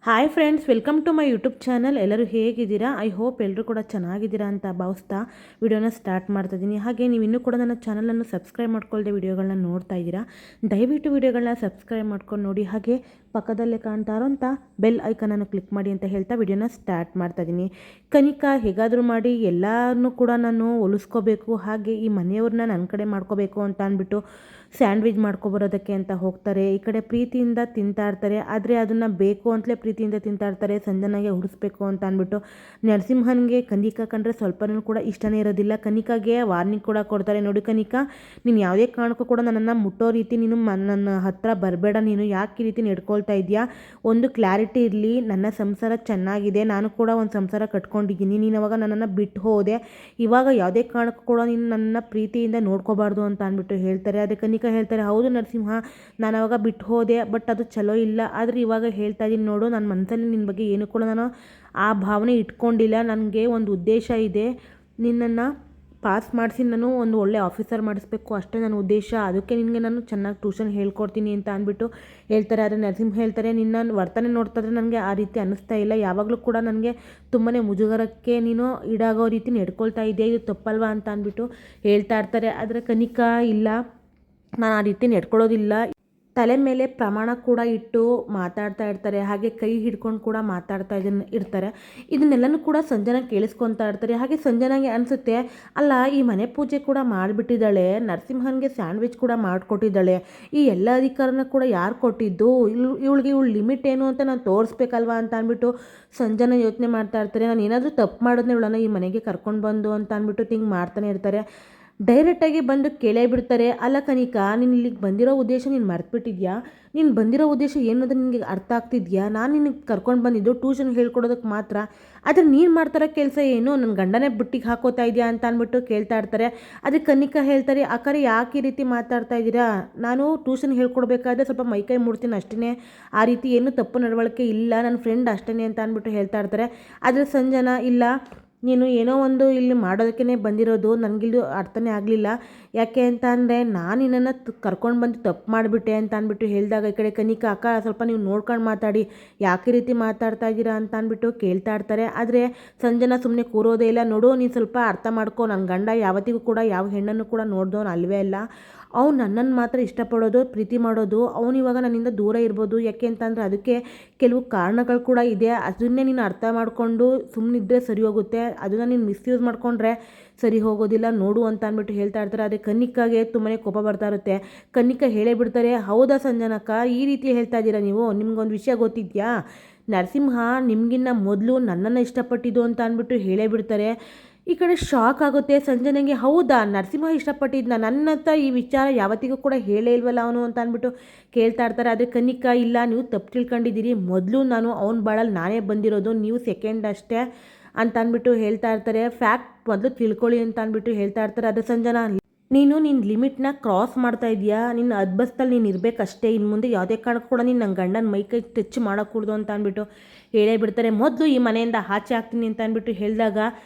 Hi friends, welcome to my YouTube channel. ಎಲ್ಲರೂ ಹೇಗಿದ್ದೀರಾ? I hope ಎಲ್ಲರೂ ಕೂಡ ಚೆನ್ನಾಗಿದ್ದೀರಾ ಅಂತ ಭಾವಿಸ್ತಾ ವಿಡಿಯೋನ ಸ್ಟಾರ್ಟ್ ಮಾಡ್ತಾಯಿದ್ದೀನಿ. ಹಾಗೆ ನೀವು ಇನ್ನೂ ಕೂಡ ನನ್ನ ಚಾನಲನ್ನು ಸಬ್ಸ್ಕ್ರೈಬ್ ಮಾಡ್ಕೊಳ್ಳದೆ ವಿಡಿಯೋಗಳನ್ನ ನೋಡ್ತಾ ಇದ್ದೀರಾ, ದಯವಿಟ್ಟು ವಿಡಿಯೋಗಳನ್ನ ಸಬ್ಸ್ಕ್ರೈಬ್ ಮಾಡ್ಕೊಂಡು ನೋಡಿ. ಹಾಗೆ ಪಕ್ಕದಲ್ಲೇ ಕಾಣ್ತಾ ಇರೋಂಥ ಬೆಲ್ ಐಕನನ್ನು ಕ್ಲಿಕ್ ಮಾಡಿ ಅಂತ ಹೇಳ್ತಾ ವಿಡಿಯೋನ ಸ್ಟಾರ್ಟ್ ಮಾಡ್ತಾಯಿದ್ದೀನಿ. ಕನಿಕಾ ಹೇಗಾದರೂ ಮಾಡಿ ಎಲ್ಲರನ್ನೂ ಕೂಡ ನಾನು ಹೊಲಿಸ್ಕೋಬೇಕು, ಹಾಗೆ ಈ ಮನೆಯವ್ರನ್ನ ನನ್ನ ಕಡೆ ಮಾಡ್ಕೋಬೇಕು ಅಂತ ಅಂದ್ಬಿಟ್ಟು ಸ್ಯಾಂಡ್ವಿಚ್ ಮಾಡ್ಕೊಬರೋದಕ್ಕೆ ಅಂತ ಹೋಗ್ತಾರೆ. ಈ ಕಡೆ ಪ್ರೀತಿಯಿಂದ ತಿಂತಾ ಇರ್ತಾರೆ, ಆದರೆ ಅದನ್ನು ಬೇಕು ಅಂತಲೇ ಪ್ರೀತಿಯಿಂದ ತಿಂತಾ ಇರ್ತಾರೆ. ಸಂಜನಾಗೆ ಉಡಿಸ್ಬೇಕು ಅಂತ ಅಂದ್ಬಿಟ್ಟು ನರಸಿಂಹನ್ಗೆ ಕನಿಕಾ ಕಂಡ್ರೆ ಸ್ವಲ್ಪನೂ ಕೂಡ ಇಷ್ಟನೇ ಇರೋದಿಲ್ಲ. ಕನಿಕಾಗೆ ವಾರ್ನಿಂಗ್ ಕೂಡ ಕೊಡ್ತಾರೆ, ನೋಡಿ ಕನಿಕಾ, ನೀನು ಯಾವುದೇ ಕಾರಣಕ್ಕೂ ಕೂಡ ನನ್ನನ್ನು ಮುಟ್ಟೋ ರೀತಿ ನೀನು ನನ್ನ ಹತ್ರ ಬರಬೇಡ, ನೀನು ಯಾಕೆ ಈ ರೀತಿ ನಡ್ಕೊಳ್ತಾ ಇದೆಯಾ, ಒಂದು ಕ್ಲಾರಿಟಿ ಇರಲಿ, ನನ್ನ ಸಂಸಾರ ಚೆನ್ನಾಗಿದೆ, ನಾನು ಕೂಡ ಒಂದು ಸಂಸಾರ ಕಟ್ಕೊಂಡಿದ್ದೀನಿ, ನೀನು ಅವಾಗ ನನ್ನನ್ನು ಬಿಟ್ಟು ಹೋದೆ, ಇವಾಗ ಯಾವುದೇ ಕಾರಣಕ್ಕೂ ಕೂಡ ನೀನು ನನ್ನ ಪ್ರೀತಿಯಿಂದ ನೋಡ್ಕೋಬಾರ್ದು ಅಂತ ಅಂದ್ಬಿಟ್ಟು ಹೇಳ್ತಾರೆ. ಅದೇ ಕನಿಕಾ ಹೇಳ್ತಾರೆ, ಹೌದು ನರಸಿಂಹ, ನಾನು ಅವಾಗ ಬಿಟ್ಟು ಹೋದೆ, ಬಟ್ ಅದು ಚಲೋ ಇಲ್ಲ, ಆದರೆ ಇವಾಗ ಹೇಳ್ತಾ ಇದ್ದೀನಿ ನೋಡು, ನನ್ನ ಮನಸ್ಸಲ್ಲಿ ನಿನ್ನ ಬಗ್ಗೆ ಏನು ಕೂಡ ನಾನು ಆ ಭಾವನೆ ಇಟ್ಕೊಂಡಿಲ್ಲ, ನನಗೆ ಒಂದು ಉದ್ದೇಶ ಇದೆ, ನಿನ್ನನ್ನು ಪಾಸ್ ಮಾಡಿಸಿ ನಾನು ಒಂದು ಒಳ್ಳೆ ಆಫೀಸರ್ ಮಾಡಿಸ್ಬೇಕು, ಅಷ್ಟೇ ನನ್ನ ಉದ್ದೇಶ, ಅದಕ್ಕೆ ನಿನಗೆ ನಾನು ಚೆನ್ನಾಗಿ ಟ್ಯೂಷನ್ ಹೇಳ್ಕೊಡ್ತೀನಿ ಅಂತ ಅಂದ್ಬಿಟ್ಟು ಹೇಳ್ತಾರೆ. ಆದರೆ ನರಸಿಂಹ ಹೇಳ್ತಾರೆ, ನಿನ್ನ ವರ್ತನೆ ನೋಡ್ತಾ ಇದ್ರೆ ನನಗೆ ಆ ರೀತಿ ಅನ್ನಿಸ್ತಾ ಇಲ್ಲ, ಯಾವಾಗಲೂ ಕೂಡ ನನಗೆ ತುಂಬಾ ಮುಜುಗರಕ್ಕೆ ನೀನು ಈಡಾಗೋ ರೀತಿ ನಡ್ಕೊಳ್ತಾ ಇದೆಯಾ, ಇದು ತಪ್ಪಲ್ವಾ ಅಂತ ಅಂದ್ಬಿಟ್ಟು ಹೇಳ್ತಾ ಇರ್ತಾರೆ. ಆದರೆ ಕನಿಕಾ ಇಲ್ಲ, ನಾನು ಆ ರೀತಿ ನಡ್ಕೊಳ್ಳೋದಿಲ್ಲ, ತಲೆ ಮೇಲೆ ಪ್ರಮಾಣ ಕೂಡ ಇಟ್ಟು ಮಾತಾಡ್ತಾ ಇರ್ತಾರೆ. ಹಾಗೆ ಕೈ ಹಿಡ್ಕೊಂಡು ಕೂಡ ಮಾತಾಡ್ತಾ ಇರ್ತಾರೆ. ಇದನ್ನೆಲ್ಲನೂ ಕೂಡ ಸಂಜನಾ ಕೇಳಿಸ್ಕೊತಾ ಇರ್ತಾರೆ. ಹಾಗೆ ಸಂಜನಾಗೆ ಅನಿಸುತ್ತೆ, ಅಲ್ಲ ಈ ಮನೆ ಪೂಜೆ ಕೂಡ ಮಾಡಿಬಿಟ್ಟಿದ್ದಾಳೆ, ನರಸಿಂಹನ್ಗೆ ಸ್ಯಾಂಡ್ವಿಚ್ ಕೂಡ ಮಾಡಿಕೊಟ್ಟಿದ್ದಾಳೆ, ಈ ಎಲ್ಲ ಅಧಿಕಾರನ ಕೂಡ ಯಾರು ಕೊಟ್ಟಿದ್ದು, ಇವಳಿಗೆ ಲಿಮಿಟ್ ಏನು ಅಂತ ನಾನು ತೋರಿಸ್ಬೇಕಲ್ವಾ ಅಂತ ಅಂದ್ಬಿಟ್ಟು ಸಂಜನಾ ಯೋಚನೆ ಮಾಡ್ತಾ ಇರ್ತಾರೆ. ನಾನು ಏನಾದರೂ ತಪ್ಪು ಮಾಡಿದ್ನೆ ಇವಳನ್ನು ಈ ಮನೆಗೆ ಕರ್ಕೊಂಡು ಬಂದು ಅಂತ ಅಂದ್ಬಿಟ್ಟು ಥಿಂಕ್ ಮಾಡ್ತಾನೆ ಇರ್ತಾರೆ. ಡೈರೆಕ್ಟಾಗಿ ಬಂದು ಕೇಳೇ ಬಿಡ್ತಾರೆ, ಅಲ್ಲ ಕನಿಕಾ, ನೀನು ಇಲ್ಲಿಗೆ ಬಂದಿರೋ ಉದ್ದೇಶ ನೀನು ಮರೆತುಬಿಟ್ಟಿದ್ಯಾ, ನೀನು ಬಂದಿರೋ ಉದ್ದೇಶ ಏನಂದ್ರೆ ನಿನಗೆ ಅರ್ಥ ಆಗ್ತಿದ್ಯಾ, ನಾನು ನಿನಗೆ ಕರ್ಕೊಂಡು ಬಂದಿದ್ದು ಟ್ಯೂಷನ್ ಹೇಳ್ಕೊಡೋದಕ್ಕೆ ಮಾತ್ರ, ಆದರೆ ನೀನು ಮಾಡ್ತಾರೋ ಕೆಲಸ ಏನು, ನನ್ನ ಗಂಡನೇ ಬುಟ್ಟಿಗೆ ಹಾಕೋತಾ ಇದೆಯಾ ಅಂತ ಅಂದ್ಬಿಟ್ಟು ಕೇಳ್ತಾ ಇರ್ತಾರೆ. ಅದಕ್ಕೆ ಕನಿಕಾ ಹೇಳ್ತಾರೆ, ಅಕ್ಕರೆ ಯಾಕೆ ಈ ರೀತಿ ಮಾತಾಡ್ತಾ ಇದ್ದೀರಾ, ನಾನು ಟ್ಯೂಷನ್ ಹೇಳ್ಕೊಡ್ಬೇಕಾದ್ರೆ ಸ್ವಲ್ಪ ಮೈಕೈ ಮುಡ್ತೀನಿ ಅಷ್ಟೇ, ಆ ರೀತಿ ಏನು ತಪ್ಪು ನಡವಳಿಕೆ ಇಲ್ಲ, ನನ್ನ ಫ್ರೆಂಡ್ ಅಷ್ಟೇ ಅಂತ ಅಂದ್ಬಿಟ್ಟು ಹೇಳ್ತಾ ಇರ್ತಾರೆ. ಆದರೆ ಸಂಜನಾ, ಇಲ್ಲ, ನೀನು ಏನೋ ಒಂದು ಇಲ್ಲಿ ಮಾಡೋದಕ್ಕೇ ಬಂದಿರೋದು, ನನಗಿಲ್ಲಿ ಅರ್ಥನೇ ಆಗಲಿಲ್ಲ, ಯಾಕೆ ಅಂತ ಅಂದರೆ ನಾನು ನಿನ್ನನ್ನು ಕರ್ಕೊಂಡು ಬಂದು ತಪ್ಪು ಮಾಡಿಬಿಟ್ಟೆ ಅಂತ ಅಂದ್ಬಿಟ್ಟು ಹೇಳಿದಾಗ ಈ ಕಡೆ ಕನಿಕಾ, ಅಕ್ಕ ಸ್ವಲ್ಪ ನೀವು ನೋಡ್ಕೊಂಡು ಮಾತಾಡಿ, ಯಾಕೆ ರೀತಿ ಮಾತಾಡ್ತಾ ಇದ್ದೀರಾ ಅಂತ ಅಂದ್ಬಿಟ್ಟು ಕೇಳ್ತಾ ಇರ್ತಾರೆ. ಆದರೆ ಸಂಜನಾ ಸುಮ್ಮನೆ ಕೂರೋದೇ ಇಲ್ಲ, ನೋಡು ನೀನು ಸ್ವಲ್ಪ ಅರ್ಥ ಮಾಡ್ಕೊ, ನನ್ನ ಗಂಡ ಯಾವತ್ತಿಗೂ ಕೂಡ ಯಾವ ಹೆಣ್ಣನ್ನು ಕೂಡ ನೋಡ್ದವನು ಅಲ್ವೇ ಅಲ್ಲ, ಅವ್ನು ನನ್ನನ್ನು ಮಾತ್ರ ಇಷ್ಟಪಡೋದು, ಪ್ರೀತಿ ಮಾಡೋದು, ಅವನು ಇವಾಗ ನನ್ನಿಂದ ದೂರ ಇರ್ಬೋದು, ಯಾಕೆ ಅಂತಂದರೆ ಅದಕ್ಕೆ ಕೆಲವು ಕಾರಣಗಳು ಕೂಡ ಇದೆ, ಅದನ್ನೇ ನೀನು ಅರ್ಥ ಮಾಡಿಕೊಂಡು ಸುಮ್ಮನಿದ್ದರೆ ಸರಿ ಹೋಗುತ್ತೆ, ಅದನ್ನು ನೀನು ಮಿಸ್ಯೂಸ್ ಮಾಡಿಕೊಂಡ್ರೆ ಸರಿ ಹೋಗೋದಿಲ್ಲ ನೋಡು ಅಂತ ಅಂದ್ಬಿಟ್ಟು ಹೇಳ್ತಾ ಇರ್ತಾರೆ. ಅದೇ ಕನಿಕಾಗೆ ತುಂಬಾ ಕೋಪ ಬರ್ತಾ ಇರುತ್ತೆ. ಕನಿಕಾ ಹೇಳೇ ಬಿಡ್ತಾರೆ, ಹೌದಾ ಸಂಜನಕ್ಕ, ಈ ರೀತಿ ಹೇಳ್ತಾ ಇದ್ದೀರಾ ನೀವು, ನಿಮ್ಗೊಂದು ವಿಷಯ ಗೊತ್ತಿದೆಯಾ, ನರಸಿಂಹ ನಿಮಗಿನ್ನ ಮೊದಲು ನನ್ನನ್ನು ಇಷ್ಟಪಟ್ಟಿದ್ದು ಅಂತ ಅಂದ್ಬಿಟ್ಟು ಹೇಳೇ ಬಿಡ್ತಾರೆ. ಈ ಕಡೆ ಶಾಕ್ ಆಗುತ್ತೆ ಸಂಜನೆಗೆ, ಹೌದಾ ನರಸಿಂಹ ಇಷ್ಟಪಟ್ಟಿದ್ನ, ನನ್ನ ಹತ್ರ ಈ ವಿಚಾರ ಯಾವತ್ತಿಗೂ ಕೂಡ ಹೇಳೇ ಇಲ್ವಲ್ಲ ಅವನು ಅಂತ ಅಂದ್ಬಿಟ್ಟು ಕೇಳ್ತಾ ಇರ್ತಾರೆ. ಆದರೆ ಕನಿಕಾ, ಇಲ್ಲ ನೀವು ತಪ್ಪು ತಿಳ್ಕೊಂಡಿದ್ದೀರಿ, ಮೊದಲು ನಾನು ಅವನ ಬಾಳಲ್ಲಿ ನಾನೇ ಬಂದಿರೋದು, ನೀವು ಸೆಕೆಂಡ್ ಅಷ್ಟೇ ಅಂತ ಅಂದ್ಬಿಟ್ಟು ಹೇಳ್ತಾ ಇರ್ತಾರೆ. ಫ್ಯಾಕ್ಟ್ ಮೊದಲು ತಿಳ್ಕೊಳ್ಳಿ ಅಂತ ಅಂದ್ಬಿಟ್ಟು ಹೇಳ್ತಾ ಇರ್ತಾರೆ. ಅದು ಸಂಜನಾ, ನೀನು ನಿನ್ನ ಲಿಮಿಟ್ನ ಕ್ರಾಸ್ ಮಾಡ್ತಾ ಇದೆಯಾ, ನಿನ್ನ ಅದ್ಬಸ್ತಲ್ಲಿ ನೀನು ಇರಬೇಕಷ್ಟೇ, ಇನ್ನು ಮುಂದೆ ಯಾವುದೇ ಕಾರಣಕ್ಕೂ ಕೂಡ ನೀನು ನನ್ನ ಗಂಡನ ಮೈಕೈ ಟಚ್ ಮಾಡೋಕ್ಕೂಡ್ದು ಅಂತ ಅಂದ್ಬಿಟ್ಟು ಹೇಳೇ ಬಿಡ್ತಾರೆ. ಮೊದಲು ಈ ಮನೆಯಿಂದ ಆಚೆ ಆಗ್ತೀನಿ ಅಂತ ಅಂದ್ಬಿಟ್ಟು ಹೇಳಿದಾಗ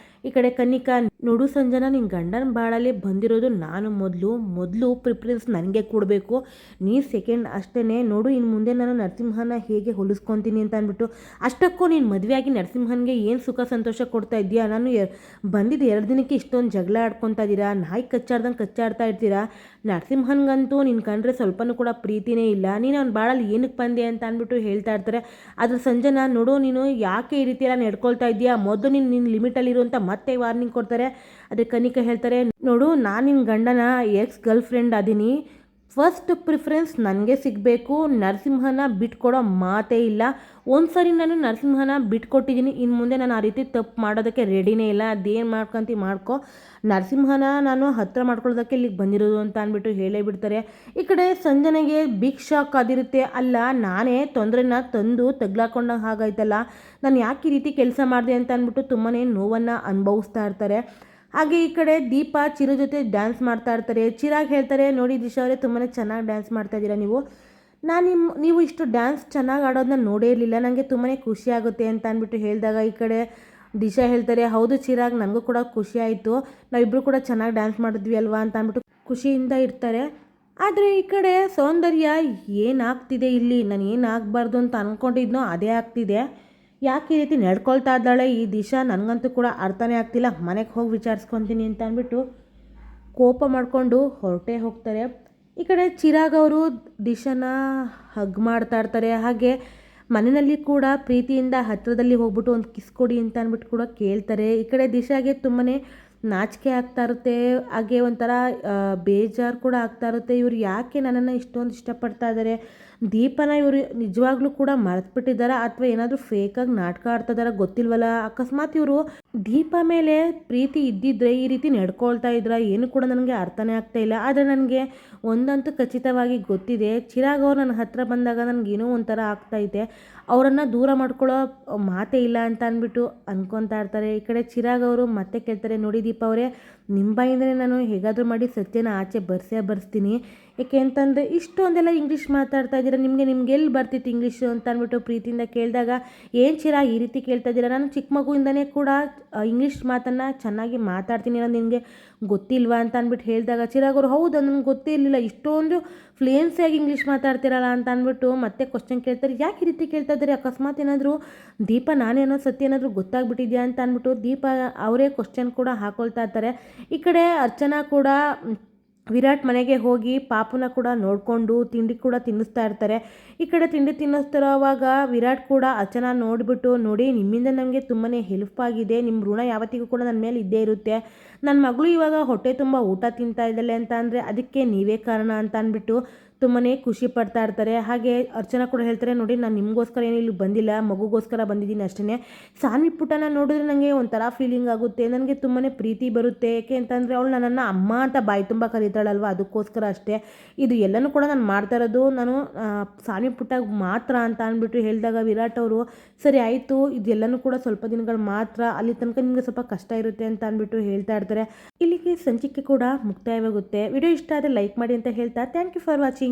ಈ ಕಡೆ ಕನಿಕಾ, ನೋಡು ಸಂಜನಾ, ನಿನ್ನ ಗಂಡನ ಬಾಳಲ್ಲಿ ಬಂದಿರೋದು ನಾನು ಮೊದಲು ಪ್ರಿಫರೆನ್ಸ್ ನನಗೆ ಕೊಡಬೇಕು, ನೀ ಸೆಕೆಂಡ್ ಅಷ್ಟೇ, ನೋಡು ಇನ್ನು ಮುಂದೆ ನಾನು ನರಸಿಂಹನ ಹೇಗೆ ಹೊಲಿಸ್ಕೊತೀನಿ ಅಂತ ಅಂದ್ಬಿಟ್ಟು, ಅಷ್ಟಕ್ಕೂ ನೀನು ಮದುವೆಯಾಗಿ ನರಸಿಂಹನಿಗೆ ಏನು ಸುಖ ಸಂತೋಷ ಕೊಡ್ತಾ ಇದ್ದೀಯಾ, ನಾನು ಬಂದಿದ್ದು 2 ದಿನಕ್ಕೆ ಇಷ್ಟೊಂದು ಜಗಳ ಆಡ್ಕೊತಾ ಇದ್ದೀರಾ, ನಾಯಿ ಕಚ್ಚಾಡ್ದಂಗೆ ಕಚ್ಚಾಡ್ತಾ ಇರ್ತೀರಾ, ನರಸಿಂಹನ್ಗಂತೂ ನಿನ್ನ ಕಂಡ್ರೆ ಸ್ವಲ್ಪನೂ ಕೂಡ ಪ್ರೀತಿನೇ ಇಲ್ಲ, ನೀನು ಅವ್ನ ಬಾಳಲ್ಲಿ ಏನಕ್ಕೆ ಬಂದೆ ಅಂತ ಅಂದ್ಬಿಟ್ಟು ಹೇಳ್ತಾ ಇರ್ತಾರೆ. ಅದ್ರ ಸಂಜನಾ, ನೋಡು ನೀನು ಯಾಕೆ ಈ ರೀತಿ ಎಲ್ಲ ನಡ್ಕೊಳ್ತಾ ಇದೆಯಾ, ಮೊದಲು ನೀನು ನಿನ್ನ ಲಿಮಿಟಲ್ಲಿರು ಅಂತ ಮತ್ತೆ ವಾರ್ನಿಂಗ್ ಕೊಡ್ತಾರೆ. ಅದೇ ಕನಿಕಾ ಹೇಳ್ತಾರೆ, ನೋಡು ನಾನು ನಿನ್ನ ಗಂಡನ ಎಕ್ಸ್ ಗರ್ಲ್ ಫ್ರೆಂಡ್ ಅದೀನಿ, ಫಸ್ಟ್ ಪ್ರಿಫರೆನ್ಸ್ ನನಗೆ ಸಿಗಬೇಕು, ನರಸಿಂಹನ ಬಿಟ್ಕೊಡೋ ಮಾತೇ ಇಲ್ಲ, ಒಂದು ಸರಿ ನಾನು ನರಸಿಂಹನ ಬಿಟ್ಕೊಟ್ಟಿದ್ದೀನಿ, ಇನ್ನು ಮುಂದೆ ನಾನು ಆ ರೀತಿ ತಪ್ಪು ಮಾಡೋದಕ್ಕೆ ರೆಡಿನೇ ಇಲ್ಲ, ಅದೇನು ಮಾಡ್ಕೊಂತಿ ಮಾಡ್ಕೊ, ನರಸಿಂಹನ ನಾನು ಹತ್ತಿರ ಮಾಡ್ಕೊಳ್ಳೋದಕ್ಕೆ ಇಲ್ಲಿಗೆ ಬಂದಿರೋದು ಅಂತ ಅಂದ್ಬಿಟ್ಟು ಹೇಳೇ ಬಿಡ್ತಾರೆ. ಈ ಕಡೆ ಸಂಜನೆಗೆ ಬಿಗ್ ಶಾಕ್ ಆಗಿರುತ್ತೆ, ಅಲ್ಲ ನಾನೇ ತೊಂದರೆನ ತಂದು ತಗ್ಲಾಕೊಂಡಂಗೆ ಹಾಗಾಯ್ತಲ್ಲ, ನಾನು ಯಾಕೆ ಈ ರೀತಿ ಕೆಲಸ ಮಾಡಿದೆ ಅಂತ ಅಂದ್ಬಿಟ್ಟು ತುಂಬಾ ನೋವನ್ನು ಅನುಭವಿಸ್ತಾ ಇರ್ತಾರೆ. ಹಾಗೆ ಈ ಕಡೆ ದೀಪ ಚಿರು ಜೊತೆ ಡ್ಯಾನ್ಸ್ ಮಾಡ್ತಾ ಇರ್ತಾರೆ. ಚಿರಾಗ್ ಹೇಳ್ತಾರೆ, ನೋಡಿ ದಿಶಾ ಅವರೇ ತುಂಬಾ ಚೆನ್ನಾಗಿ ಡ್ಯಾನ್ಸ್ ಮಾಡ್ತಾ ಇದ್ದೀರಾ ನೀವು ಇಷ್ಟು ಡ್ಯಾನ್ಸ್ ಚೆನ್ನಾಗಿ ಆಡೋದನ್ನ ನೋಡೇ ಇರಲಿಲ್ಲ, ನನಗೆ ತುಂಬಾ ಖುಷಿ ಆಗುತ್ತೆ ಅಂತ ಅಂದ್ಬಿಟ್ಟು ಹೇಳಿದಾಗ ಈ ಕಡೆ ದಿಶಾ ಹೇಳ್ತಾರೆ, ಹೌದು ಚಿರಾಗ್, ನನಗೂ ಕೂಡ ಖುಷಿ ಆಯಿತು, ನಾವಿಬ್ಬರು ಕೂಡ ಚೆನ್ನಾಗಿ ಡ್ಯಾನ್ಸ್ ಮಾಡಿದ್ವಿ ಅಲ್ವಾ ಅಂತ ಅಂದ್ಬಿಟ್ಟು ಖುಷಿಯಿಂದ ಇರ್ತಾರೆ. ಆದರೆ ಈ ಕಡೆ ಸೌಂದರ್ಯ ಏನಾಗ್ತಿದೆ ಇಲ್ಲಿ, ನಾನು ಏನಾಗಬಾರ್ದು ಅಂತ ಅಂದ್ಕೊಂಡಿದ್ನೋ ಅದೇ ಆಗ್ತಿದೆ. ಯಾಕೆ ಈ ರೀತಿ ನಡ್ಕೊಳ್ತಾ ಇದ್ದಾಳೆ ಈ ದಿಶಾ, ನನಗಂತೂ ಕೂಡ ಅರ್ಥನೇ ಆಗ್ತಿಲ್ಲ. ಮನೆಗೆ ಹೋಗಿ ವಿಚಾರಿಸ್ಕೊತೀನಿ ಅಂತ ಅಂದ್ಬಿಟ್ಟು ಕೋಪ ಮಾಡಿಕೊಂಡು ಹೊರಟೇ ಹೋಗ್ತಾರೆ. ಈ ಕಡೆ ಚಿರಾಗ್ ಅವರು ದಿಶಾನ ಹಗ್ ಮಾಡ್ತಾ ಇರ್ತಾರೆ. ಹಾಗೆ ಮನೆಯಲ್ಲಿ ಕೂಡ ಪ್ರೀತಿಯಿಂದ ಹತ್ತಿರದಲ್ಲಿ ಹೋಗ್ಬಿಟ್ಟು ಒಂದು ಕಿಸ್ ಕೊಡಿ ಅಂತ ಅಂದ್ಬಿಟ್ಟು ಕೂಡ ಕೇಳ್ತಾರೆ. ಈ ಕಡೆ ದಿಶಾಗೆ ತುಂಬಾ ನಾಚಿಕೆ ಆಗ್ತಾ ಇರುತ್ತೆ. ಹಾಗೆ ಒಂಥರ ಬೇಜಾರು ಕೂಡ ಆಗ್ತಾ ಇರುತ್ತೆ. ಇವ್ರು ಯಾಕೆ ನನ್ನನ್ನು ಇಷ್ಟೊಂದು ಇಷ್ಟಪಡ್ತಾ ಇದ್ದಾರೆ, ದೀಪನ ಇವರು ನಿಜವಾಗ್ಲೂ ಕೂಡ ಮರೆತುಬಿಟ್ಟಿದ್ದಾರಾ ಅಥವಾ ಏನಾದರೂ ಫೇಕಾಗಿ ನಾಟಕ ಆಡ್ತಾ ಇದ್ದಾರಾ ಗೊತ್ತಿಲ್ವಲ್ಲ. ಅಕಸ್ಮಾತ್ ಇವರು ದೀಪ ಮೇಲೆ ಪ್ರೀತಿ ಇದ್ದಿದ್ರೆ ಈ ರೀತಿ ನಡ್ಕೊಳ್ತಾ ಇದ್ರ ಏನು ಕೂಡ ನನಗೆ ಅರ್ಥನೇ ಆಗ್ತಾ ಇಲ್ಲ. ಆದರೆ ನನಗೆ ಒಂದಂತೂ ಖಚಿತವಾಗಿ ಗೊತ್ತಿದೆ, ಚಿರಾಗ್ ಅವ್ರು ನನ್ನ ಹತ್ರ ಬಂದಾಗ ನನಗೇನೋ ಒಂಥರ ಆಗ್ತಾಯಿದೆ. ಅವರನ್ನು ದೂರ ಮಾಡ್ಕೊಳ್ಳೋ ಮಾತೇ ಇಲ್ಲ ಅಂತ ಅಂದ್ಬಿಟ್ಟು ಅನ್ಕೊತಾ ಇರ್ತಾರೆ. ಈ ಕಡೆ ಚಿರಾಗ್ ಅವರು ಮತ್ತೆ ಕೇಳ್ತಾರೆ, ನೋಡಿ ದೀಪ ಅವರೇ, ನಿಮ್ಮ ಬಾಯಿಂದಲೇ ನಾನು ಹೇಗಾದರೂ ಮಾಡಿ ಸತ್ಯನ ಆಚೆ ಬರ್ಸ್ತೀನಿ. ಏಕೆ ಅಂತಂದರೆ ಇಷ್ಟೊಂದೆಲ್ಲ ಇಂಗ್ಲೀಷ್ ಮಾತಾಡ್ತಾ ಇದ್ದೀರಾ, ನಿಮಗೆ ಎಲ್ಲಿ ಬರ್ತಿತ್ತು ಇಂಗ್ಲೀಷು ಅಂತ ಅಂದ್ಬಿಟ್ಟು ಪ್ರೀತಿಯಿಂದ ಕೇಳಿದಾಗ, ಏನು ಚಿರಾಗ್ ಈ ರೀತಿ ಕೇಳ್ತಾ ಇದ್ದೀರಾ, ನಾನು ಚಿಕ್ಕ ಮಗುವಿಂದನೇ ಕೂಡ ಇಂಗ್ಲೀಷ್ ಮಾತನ್ನು ಚೆನ್ನಾಗಿ ಮಾತಾಡ್ತೀನಿ ಅನ್ನೋದು ನಿಮಗೆ ಗೊತ್ತಿಲ್ವಾ ಅಂತ ಅಂದ್ಬಿಟ್ಟು ಹೇಳಿದಾಗ ಚಿರಾಗ್ ಅವರು, ಹೌದು ನನಗೆ ಗೊತ್ತೇ ಇರಲಿಲ್ಲ, ಇಷ್ಟೊಂದು ಫ್ಲೂಯೆನ್ಸಿಯಾಗಿ ಇಂಗ್ಲೀಷ್ ಮಾತಾಡ್ತಿರಲ್ಲ ಅಂತ ಅಂದ್ಬಿಟ್ಟು ಮತ್ತೆ ಕ್ವಶನ್ ಕೇಳ್ತಾರೆ. ಯಾಕೆ ಈ ರೀತಿ ಕೇಳ್ತಾ ಇದ್ದಾರೆ, ಅಕಸ್ಮಾತ್ ಏನಾದರೂ ದೀಪ ನಾನೇನೋ ಸತ್ಯ ಏನಾದರೂ ಗೊತ್ತಾಗ್ಬಿಟ್ಟಿದ್ಯಾ ಅಂತ ಅಂದ್ಬಿಟ್ಟು ದೀಪ ಅವರೇ ಕ್ವಶನ್ ಕೂಡ ಹಾಕೊಳ್ತಾ ಇರ್ತಾರೆ. ಈ ಕಡೆ ಅರ್ಚನಾ ಕೂಡ ವಿರಾಟ್ ಮನೆಗೆ ಹೋಗಿ ಪಾಪುನ ಕೂಡ ನೋಡಿಕೊಂಡು ತಿಂಡಿ ಕೂಡ ತಿನ್ನಿಸ್ತಾ ಇರ್ತಾರೆ. ಈ ಕಡೆ ತಿಂಡಿ ತಿನ್ನಿಸ್ತಿರೋವಾಗ ವಿರಾಟ್ ಕೂಡ ಅರ್ಚನಾ ನೋಡಿಬಿಟ್ಟು, ನೋಡಿ ನಿಮ್ಮಿಂದ ನನಗೆ ತುಂಬಾ ಹೆಲ್ಪ್ ಆಗಿದೆ, ನಿಮ್ಮ ಋಣ ಯಾವತ್ತಿಗೂ ಕೂಡ ನನ್ನ ಮೇಲೆ ಇದ್ದೇ ಇರುತ್ತೆ, ನನ್ನ ಮಗಳು ಇವಾಗ ಹೊಟ್ಟೆ ತುಂಬ ಊಟ ತಿಂತಾ ಇದ್ದಾಳೆ ಅಂತ ಅಂದರೆ ಅದಕ್ಕೆ ನೀವೇ ಕಾರಣ ಅಂತ ಅಂದ್ಬಿಟ್ಟು ತುಂಬಾ ಖುಷಿ ಪಡ್ತಾ ಇರ್ತಾರೆ. ಹಾಗೆ ಅರ್ಚನಾ ಕೂಡ ಹೇಳ್ತಾರೆ, ನೋಡಿ ನಾನು ನಿಮಗೋಸ್ಕರ ಏನು ಇಲ್ಲಿ ಬಂದಿಲ್ಲ, ಮಗುಗೋಸ್ಕರ ಬಂದಿದ್ದೀನಿ ಅಷ್ಟೇ. ಸಾನ್ವಿ ಪುಟ್ಟನ ನೋಡಿದ್ರೆ ನನಗೆ ಒಂಥರ ಫೀಲಿಂಗ್ ಆಗುತ್ತೆ, ನನಗೆ ತುಂಬಾ ಪ್ರೀತಿ ಬರುತ್ತೆ. ಏಕೆ ಅಂತಂದರೆ ಅವಳು ನನ್ನನ್ನು ಅಮ್ಮ ಅಂತ ಬಾಯಿ ತುಂಬ ಕರೀತಾಳಲ್ವ, ಅದಕ್ಕೋಸ್ಕರ ಅಷ್ಟೇ. ಇದು ಎಲ್ಲನೂ ಕೂಡ ನಾನು ಮಾಡ್ತಾ ಇರೋದು ನಾನು ಸಾನ್ವಿ ಪುಟ್ಟಾಗ ಮಾತ್ರ ಅಂತ ಅಂದ್ಬಿಟ್ಟು ಹೇಳಿದಾಗ ವಿರಾಟ್ ಅವರು, ಸರಿ ಆಯಿತು, ಇದೆಲ್ಲನೂ ಕೂಡ ಸ್ವಲ್ಪ ದಿನಗಳು ಮಾತ್ರ, ಅಲ್ಲಿ ತನಕ ನಿಮಗೆ ಸ್ವಲ್ಪ ಕಷ್ಟ ಇರುತ್ತೆ ಅಂತ ಅಂದ್ಬಿಟ್ಟು ಹೇಳ್ತಾ ಇರ್ತಾರೆ. ಇಲ್ಲಿಗೆ ಸಂಚಿಕೆ ಕೂಡ ಮುಕ್ತಾಯವಾಗುತ್ತೆ. ವಿಡಿಯೋ ಇಷ್ಟ ಆದರೆ ಲೈಕ್ ಮಾಡಿ ಅಂತ ಹೇಳ್ತಾ ಥ್ಯಾಂಕ್ ಯು ಫಾರ್ ವಾಚಿಂಗ್.